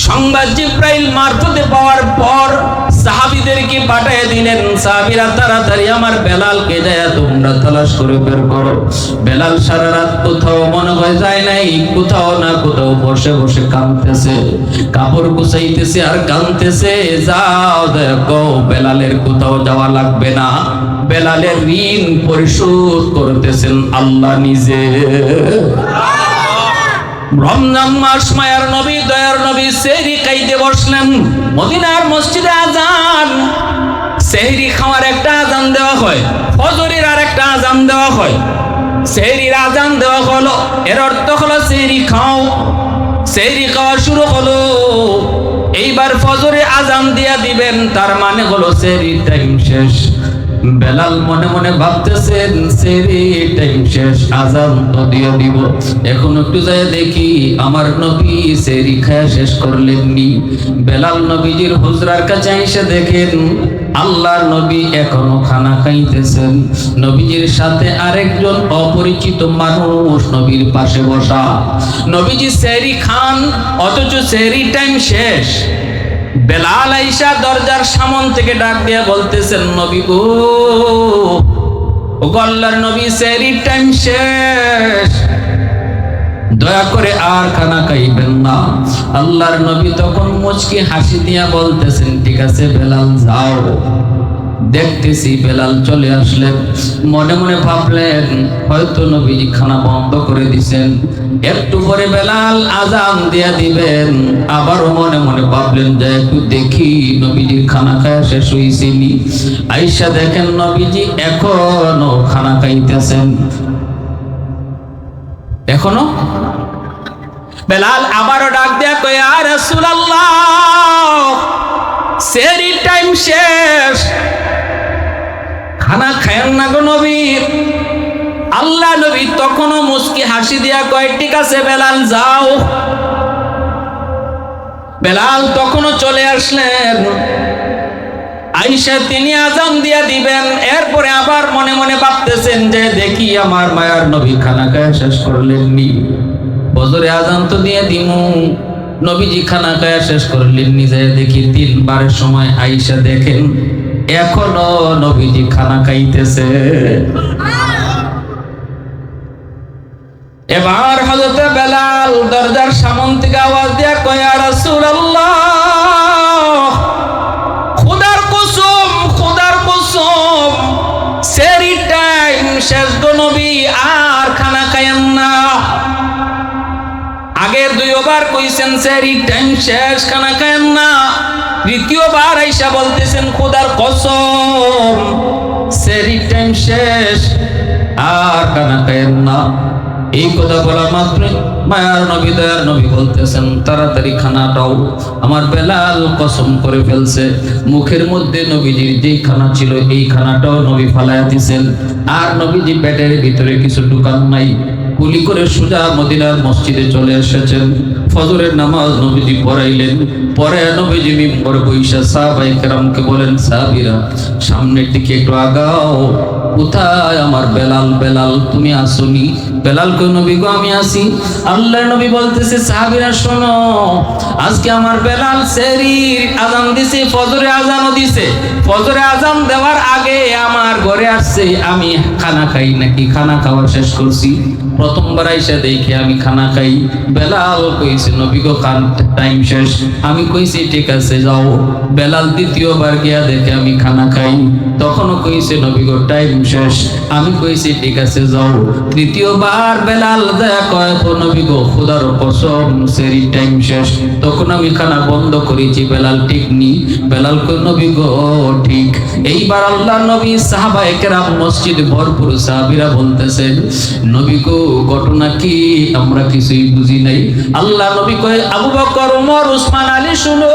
সংবাদ জিবরাইল মারফতে পাওয়ার পর সাহাবীদেরকে পাঠিয়ে দিলেন, সাহাবীরা তাড়াতাড়ি আমার বেলালকে যায় তোমরা তালাশ করে বের করো। বেলাল সারা রাত কোথাও মনে হয় যায় নাই, কোথাও না কোথাও বসে বসে কাঁদতেছে, কাপড় গুছাইতেছে আর কাঁদতেছে। যাও দেখো, বেলালের কোথাও যাওয়া লাগবে না, বেলালের ঋণ পরিশোধ করতেছেন আল্লাহ নিজে। রমজান মাস, মায়ার নবী, দয়ার নবী সেহরি খাইতে বসলেন। মদিনার মসজিদে আজান, সেহরি খাওয়ার একটা আজান দেওয়া হয়, ফজরের আর একটা আজান দেওয়া হয়। সেহরির আজান দেওয়া হলো, এর অর্থ হলো সেহরি খাও। সেহরি খাওয়া শুরু হলো, এইবার ফজরে আজান দিয়া দিবেন, তার মানে হলো সেহরির টাইম শেষ। বেলাল মনে মনে ভাবতেছেন, সেহরি টাইম শেষ, আজান তো দিয়ে দিব, এখন একটু যাই দেখি আমার নবী সেহরি খায়া শেষ করলেননি। বেলাল নবীজির হুজরার কাছে এসে দেখেন আল্লাহর নবী এখনো খানা খাইতেছেন। নবীজির সাথে আরেকজন অপরিচিত মানুষ নবীর পাশে বসা। নবীজি সেহরি খান, অথচ সেহরি টাইম শেষ। বেলাল আইসা দরজার সামন থেকে ডাক দিয়া বলতেছেন, নবী গো, ও আল্লাহর নবী, সেহরির টাইম শেষ, দয়া করে আর খানা খাইবেন না। আল্লাহর নবী তখন মুচকি হাসি দিয়া বলতেছেন, ঠিক আছে বেলাল যাও। দেখতেছি বেলাল চলে আসলেন। মনে মনে ভাবলেন হয়তো নবীজি খানা বন্ধ করে দিছেন, একটু পরে বেলাল আজান দিয়া দিবেন। আবারও মনে মনে ভাবলেন যে একটু দেখি নবীজির খানা খাওয়া শেষ হইছেনি। আইসা দেখেন নবীজি এখনো খানা খাইতেছেন, এখনো। বেলাল আবারও ডাক দেয়া কয়, ইয়া রাসূলুল্লাহ, সেহরি টাইম শেষ, খানা খায়েন না গো নবী। আল্লাহ নবী তখনও মুচকি হাসি দিয়া কয়, ঠিক আছে বেলাল যাও। বেলাল তখনও চলে আসলেন। আইসা তিনি আজান দিয়া দিবেন। এরপরে আবার মনে মনে ভাবতেছেন যে দেখি আমার মায়ার নবী খানা খায়া শেষ করলেননি, ফজরে আজান তো দিয়ে দিমু, নবীজি খানা খায়া শেষ করলেননি। যায় দেখি 3 বারের সময় আইসা দেখেন এখনো নবীজি খানা খাইতেছে। এবার হযরত বেলাল দরজার সামন থেকে আওয়াজ দিয়া কয়, ইয়া রাসূলুল্লাহ, খোদার কসম, খোদার কসম, সেহরি টাইম শেষ গো নবী, আর খানা খায়েন না। আগের 2 বার কইছেন সেহরি টাইম শেষ, খানা খায়েন না। তৃতীয়বার আইসা বলতেছেন, খোদার কসম, সেহরি টাইম শেষ, আর খানা খায়েন না। এই কথা বলা মাত্র মায়ার নবী দয়ার নবী বলতেছেন, তাড়াতাড়ি খানাটাও। আমার বেলাল কসম করে ফেলছে, মুখের মধ্যে নবীজির যেই খানা ছিল এই খানাটাও নবী ফালাইয়া দিছেন। আর নবীজি পেটের ভিতরে কিছু ঢুকান নাই। কুলি করে সোজা মদিনার মসজিদে চলে এসেছেন। ফজরের নামাজ নবীজি পড়াইলেন। পরে নবীজি মিম্বরে বৈশা সাহাবায়ে কেরামকে বলেন, সাহাবীরা সামনের দিকে একটু আগাও, কোথায় আমার বেলাল? বেলাল তুমি আসোনি? বেলাল কই, নবী গো আমি আসি। আল্লাহর নবী বলতেছে, সাহাবীরা শোনো, আজকে আমার বেলাল সেহরির আজান দিছে, ফজরে আজানও দিছে। ফজরে আজান দেওয়ার আগে আমার ঘরে আসছে, আমি খানা খাই নাকি? খানা খাওয়া শেষ করছি। প্রথমবার আইসা দেখে আমি খানা খাই। বেলাল কইছে, নবী গো খান টাইম শেষ। আমি কইছি ঠিক আছে যাও। বেলাল দ্বিতীয়বার গিয়া দেখে আমি খানা খাই, তখনও কইছে নবী গো টাইম শেষ। আমি কইছি ঠিক আছে যাও। তৃতীয়বার বেলাল দেয়া কয়, নবী গো খোদার কসম সেরি টাইম শেষ। তখন আমি খানা বন্ধ করেছি। বেলাল ঠিক নি? বেলাল কই, নবী গো ঠিক। এইবার আল্লাহর নবী সাহাবায়ে কেরাম মসজিদে ভরপুর, সাহাবীরা বলতেছেন, নবী গো ঘটনা কি? আমরা কিছুই বুঝি নাই। আল্লাহ নবী কয়, আবু বকর, ওমর, উসমান, আলী শুনো,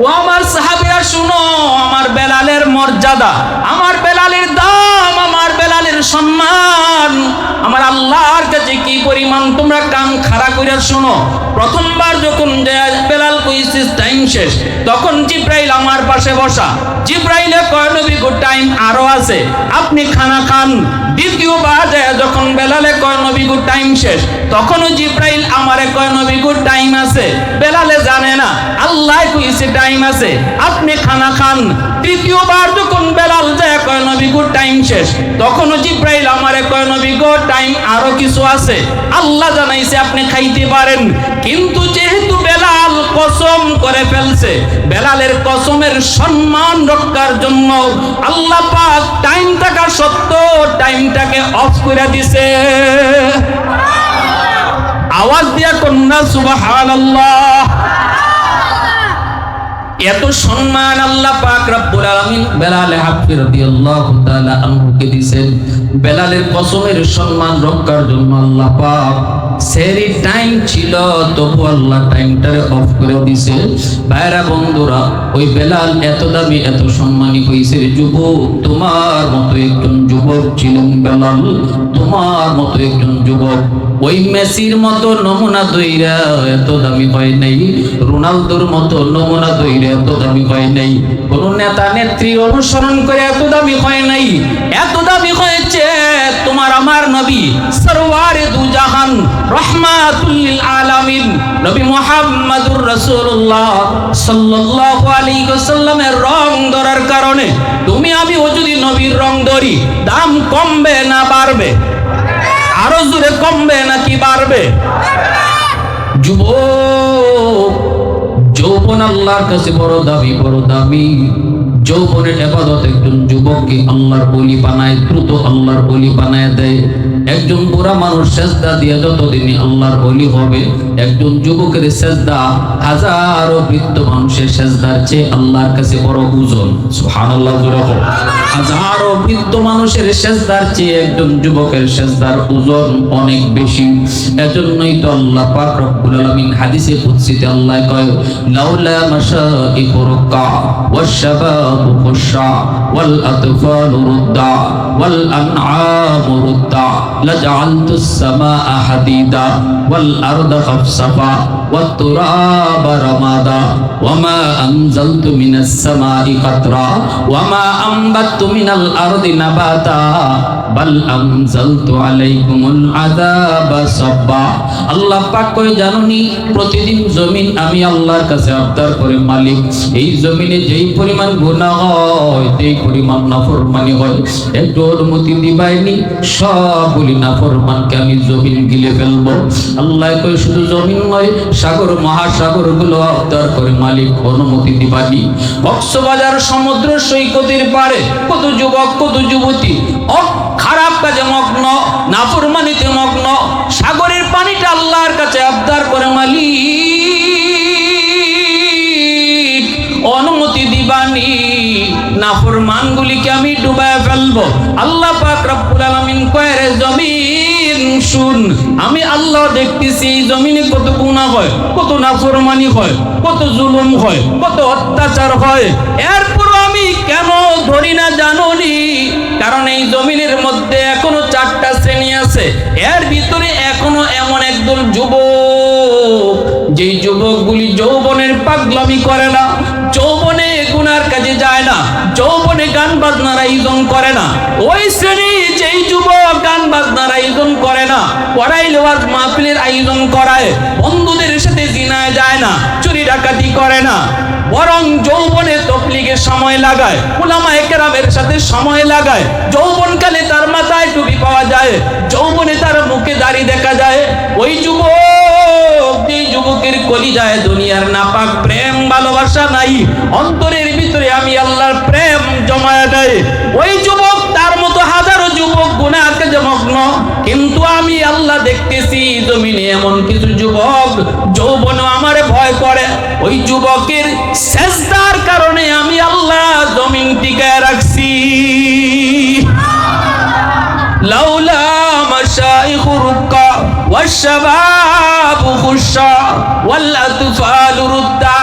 ও আমার সাহাবীরা শুনো, আমার বেলালের মর্যাদা, আমার বেলালের দাম, আমার বেলালের সম্মান আমার আল্লাহর কাছে কি পরিমাণ, তোমরা কান খাড়া করে শোনো। প্রথমবার যখন বেলাল কইছে টাইম শেষ, তখন জিব্রাইল আমার পাশে বসা। জিব্রাইলে কয়, নবী গো টাইম আরো আছে, আপনি খানা খান। দ্বিতীয়বার যখন বেলালে কয়, নবী গো টাইম শেষ, তখনও জিব্রাইল আমারে কয়, নবী গো টাইম আছে। বেলালে জানে না আল্লাহ কইছে টাইম আছে, আপনি খানা খান। তৃতীয়বার যখন বেলাল যায় কয়, নবী গো টাইম শেষ, তখনও জিব্রাইল আমারে কয়, নবী গো টাইম আরো কিছু আছে, আল্লাহ জানাইছে আপনি খাইতে পারেন। কিন্তু যেহেতু বেলাল কসম করে ফেলছে, বেলালের কসমের সম্মান রক্ষার জন্য আল্লাহ পাক টাইম থাকা সত্ত্বেও টাইমটাকে অফ করে দিছে। আওয়াজ দিয়া কন্যা সুবহানাল্লাহ। এত সম্মান আল্লাহ পাক রব্বুল আলামিন বেলাল হাফসি রাদিয়াল্লাহু তাআলা আনহুকে দিয়েছেন। বেলালের কসমের সম্মান রক্ষার জন্য আল্লাহ পাক সেরি টাইম ছিল, তবু আল্লাহ টাইমটারে অফ করে দিয়েছে। ভাইরা বন্ধুরা, ওই বেলাল এত দামি এত সম্মানী হইছে। যুবক, তোমার মতো একজন যুবক ছিলেন বেলাল, তোমার মতো একজন যুবক। ওই মেসির মতো নমুনা দইরা এত দামি হয় নাই, রোনালদোর মতো নমুনা দইরা এত দামি হয় নাই, কোন নেতা নেত্রী অনুসরণ করে এত দামি হয় নাই। এত দামি হয়েছে তোমার আমার নবী সরওয়ারে দু জাহান রাহমাতুল লিল আলামিন নবী মুহাম্মদুর রাসূলুল্লাহ সাল্লাল্লাহু আলাইহি ওয়াসাল্লামের রং ধরার কারণে তুমি আমি ও যদি নবীর রং ধরি, দাম কমবে না বাড়বে? আরো জোরে কমবে নাকি বাড়বে? যুবক, যৌবন আল্লাহর কাছে বড় দামি, বড় দামি। যৌবনের ইবাদত একজন যুবককে আল্লাহর ওলি বানায়, দ্রুত আল্লাহর ওলি বানায় দেয়। একজন বুড়া মানুষ সেজদা দিয়ে যতদিন আল্লাহর ওলি হবে, একজন যুবকের সেজদা হাজারো বৃদ্ধ মানুষের সেজদার চেয়ে আল্লাহর কাছে বড় ওজন। সুবহানাল্লাহ। হাজারো বৃদ্ধ মানুষের সেজদার চেয়ে একজন যুবকের সেজদার ওজন অনেক বেশি। এজন্যই তো আল্লাহ পাক রব্বুল আলামিন হাদিসে কুদসিতে আল্লাহ কয়, লাউলা মাশাইখু রুকা ওয়াশ-শাবাবু খুশা ওয়াল আতফালু রুদ্দা ওয়াল আনআমু রুদ্দা লাজআলতুস সামাআ হাদিদা ওয়াল আরদা খাফসাফা ওয়াত তুরাবা রামাদা ওয়ামা আনজালতু মিনাস সামাই কাতরা ওয়ামা আমবাতু মিনাল আরদি নাবাতা বাল আনজালতু আলাইকুমুল আযাবা সাব্বা। আল্লাহ পাক কয়, জানোনি প্রতিদিন জমিন আমি আল্লাহর কাছে আবদার করে, মালিক এই জমিনে যেই পরিমাণ গুনাহ হয়, যেই পরিমাণ নাফরমানি হয়, একটু অনুমতি দিবাইনি, সবগুলি নাফরমানকে আমি জমিন গিলে ফেলবো। আল্লাহ কয়, শুধু জমিন নয়, সাগর মহাসাগর গুলো আবদার করে, মালিক অনুমতি দিবানি। কক্সবাজার সমুদ্র সৈকতের পারে কত যুবক কত যুবতী খারাপ কাজে মগ্ন, নাফরমানিতে মগ্ন, সাগরের পানিটা আল্লাহর কাছে আবদার করে, মালিক অনুমতি দিবানি, নাফরমানগুলিকে আমি ডুবায় ফেলবো। আল্লাহ পাক রব্বুল আলামিন কয়, রে জমিন জমিন শুন, আমি আল্লাহ দেখতেছি এই জমিনে কত গুনাহ হয়, কত নাফরমানি হয়, কত জুলুম হয়, কত অত্যাচার হয়। এরপর আমি কেন ধরি না জানোনি? কারণ এই জমিনের মধ্যে এখনো 4টা শ্রেণী আছে। এর ভিতরে এখনো এমন একদল যুবক, যেই যুবকগুলি যৌবনের পাগলামি করে না, যৌবনে গুনার কাজে যায় না, যৌবনে গান বাজনার আয়োজন করে না। ওই শ্রেণী যেই যুবক গান বাজনার আয়োজন করে না, পড়াইলে ওয়াজ মাহফিলের আয়োজন করায়, বন্ধুদের সাথে জিনায় যায় না, চুরি ডাকাতি করে না, বরং যৌবনে তবলিগের সময় লাগায়, উলামায়ে কেরামের সাথে সময় লাগায়। যৌবনকালে তার মাথায় টুপি পাওয়া যায়, যৌবনে তার মুখে দাড়ি দেখা যায়। ওই যুবক, যে যুবকের কলিজায় দুনিয়ার নাপাক প্রেম ভালোবাসা নাই, অন্তরের ভিতরে আমি আল্লাহর প্রেম জমায়া দেয়, ওই যুবক, তার মতো হাজারো যুবক গুনাহ কাজে মগ্ন। কিন্তু আমি আল্লাহ দেখতেছি জমিনে এমন কিছু যুবক যৌবনে আমারে ভয় করে। ওই যুবকের সেজদার কারণে আমি আল্লাহ জমিন টিকায় রাখছি। লাউলা মাশাইখু রুক্কা ওয়াশশাবাবু খুশা ওয়াল আতফালু রুদ্দা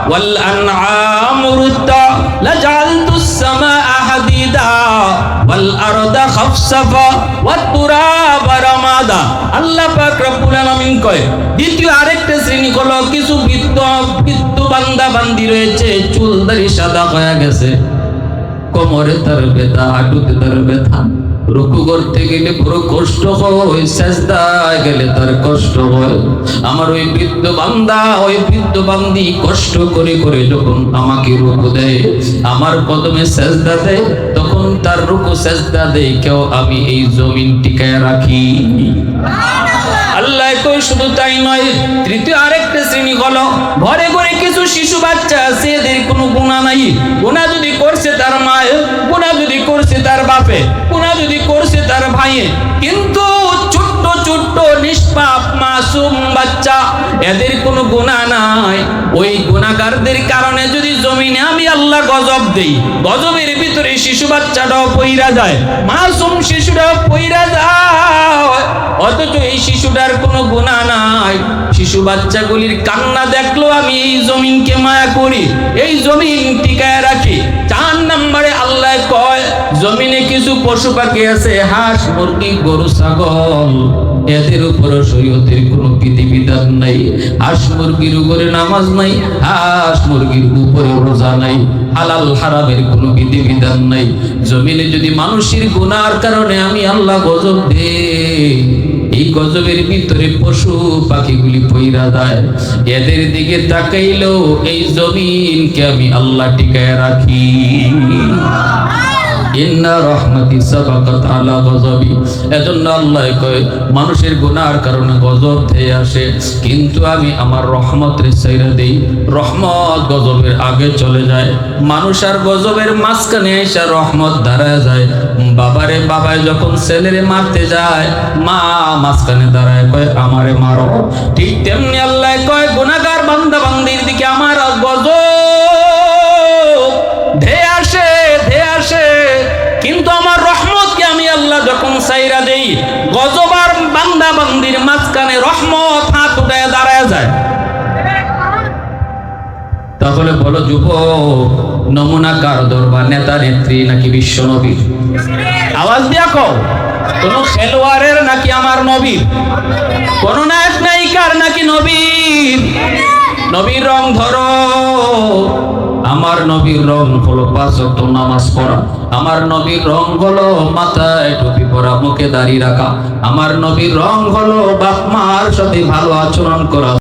ওয়াল আনআমু রুদ্দা লাজআলতুস সামাআ হাদিদা ওয়াল আরদা খাফসাফা ওয়াত তুরাবা রামাদা। আল্লাহ পাক রব্বুল আলামিন কয়, দ্বিতীয় আরেকটা শ্রেণী হলো কিছু বিত্ত বান্দা বান্দি রয়েছে, চুল দাড়ি সাদা হয়ে গেছে, কোমরে তার ব্যথা, হাঁটুতে তার ব্যথা, রুকু করতে গেলে পুরো কষ্ট হয়, সেজদায় গেলে তার কষ্ট হয়। আমার ওই বৃদ্ধ বান্দা, ওই বৃদ্ধ বান্দি কষ্ট করে করে যখন আমাকে রুকু দেয়, আমার কদমে সেজদা দেয়, তখন তার রুকু সেজদা দেয় কেউ আমি এই জমিন টিকায় রাখি। আল্লাহ কই শুধু তাই নয়, তৃতীয় আরেকটা শ্রেণী হলো ঘরে ঘরে কিছু শিশু বাচ্চা আছে, এদের কোনো গুনাহ নাই। গুনাহ যদি করছে তার মায়ে, গুনাহ যদি করছে তার বাপে, গুনাহ যদি করছে তার ভাইয়ে, কিন্তু ছোট্ট ছোট্ট নিষ্পাপ মাসুম বাচ্চা, এদের কোনো গুনাহ নাই। ওই গুনাহগারদের কারণে যদি জমিনে আমি আল্লাহ গজব দেই, গজবের ভিতরে শিশু বাচ্চাটাও পইরা যায়, মাসুম শিশুটাও পইরা যায়, অথচ এই শিশুটার কোনো গুনাহ নাই। শিশু বাচ্চাগুলির কান্না দেখলো আমি এই জমিনকে মায়া করি, এই জমিন টিকায় রাখি। 4 নম্বরে আল্লাহ কয়, জমিনে কিছু পশু পাখি আছে, হাঁস মুরগি গরু ছাগল, এদের উপরে শরীয়তের কোনো বিধিবিধান নাই। হাঁস মুরগির উপরে নামাজ নাই, হাঁস মুরগির উপরে রোজা নাই, হালাল হারামের কোনো বিধিবিধান নাই। জমিনে যদি মানুষের গুনার কারণে আমি আল্লাহ গজব দেই, এই গজবের ভিতরে পশু পাখিগুলি পইরা যায়, এদের দিকে তাকাইলেও এই জমিনকে আমি আল্লাহ টিকায় রাখি। ইন্না রহমতি সাবাকাত আলা গজবি। এজন্য আল্লাহ কয়, মানুষের গুনার কারণে গজব ধেয়ে আসে, কিন্তু আমি আমার রহমতের ছাইরা দেই, রহমত গজবের আগে চলে যায়। মানুষ আর গজবের মাঝখানে এসে রহমত দাঁড়ায় যায়। বাবারে বাবায় যখন ছেলেরে মারতে যায়, মা মাঝখানে দাঁড়ায় কয় আমারে মারো। ঠিক তেমনি আল্লাহ কয়, গুনাহগার বান্দা বান্দির দিকে আমার গজব ধেয়ে আসে, ধেয়ে আসে, কিন্তু আমার রহমতকে আমি আল্লাহ যখন সাইরা দেই, গজব আর বান্দা বান্দির মাঝখানে রহমত হাত উঠায় দাঁড়ায় যায়। তাহলে বলো যুবক, নমুনা কার দরবার, নেতা নেত্রী নাকি বিশ্ব নবী? আওয়াজ দিয়া কও, কোন খেলোয়াড়ের নাকি আমার নবীর? কোন নায়ক নায়িকার নাকি নবীর? নবীর রং ধরো। আমার নবীর রং হলো 5 ওয়াক্ত নামাজ পড়া, আমার নবীর রং হলো মাথায় টুপি পরা, মুখে দাড়ি রাখা, আমার নবীর রং হলো বাপ মার সাথে ভালো আচরণ করা।